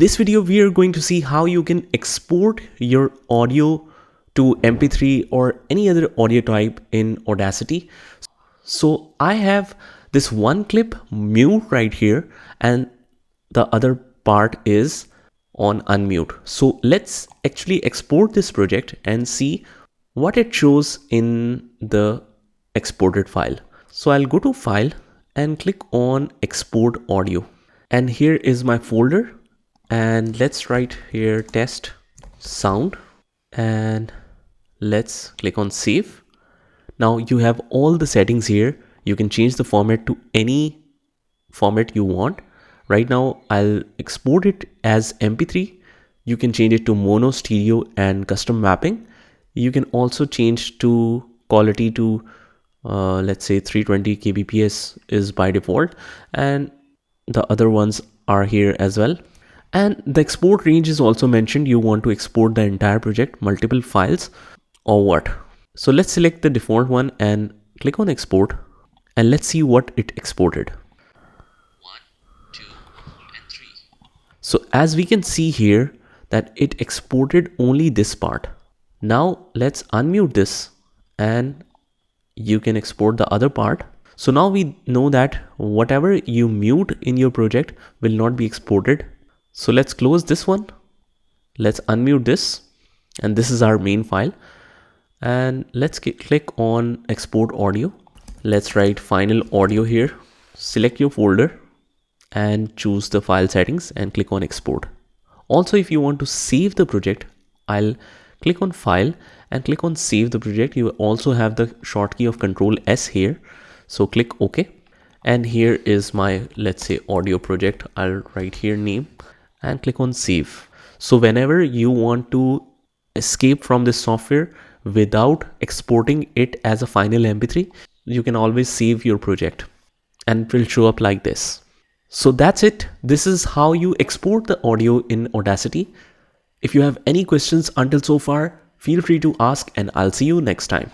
this video, we are going to see how you can export your audio to MP3 or any other audio type in Audacity. So I have this one clip mute right here and the other part is on unmute. So let's actually export this project and see what it shows in the exported file. So I'll go to File and click on Export Audio. And here is my folder. And let's write here test sound and let's click on save. Now you have all the settings here. You can change the format to any format you want. Right now I'll export it as MP3. You can change it to mono, stereo and custom mapping. You can also change to quality to let's say 320 kbps is by default, and the other ones are here as well. And the export range is also mentioned. You want to export the entire project, multiple files or what. So let's select the default one and click on export and let's see what it exported. 1, 2, and 3. So as we can see here that it exported only this part. Now let's unmute this and you can export the other part. So now we know that whatever you mute in your project will not be exported. So let's close this one. Let's unmute this. And this is our main file. And let's click on export audio. Let's write final audio here. Select your folder and choose the file settings and click on export. Also, if you want to save the project, I'll click on file and click on save the project. You also have the shortcut of Control S here. So click OK. And here is my, let's say, audio project. I'll write here name and click on save. So whenever you want to escape from this software without exporting it as a final MP3, you can always save your project and it will show up like this. So that's it. This is how you export the audio in Audacity. If you have any questions until so far, feel free to ask and I'll see you next time.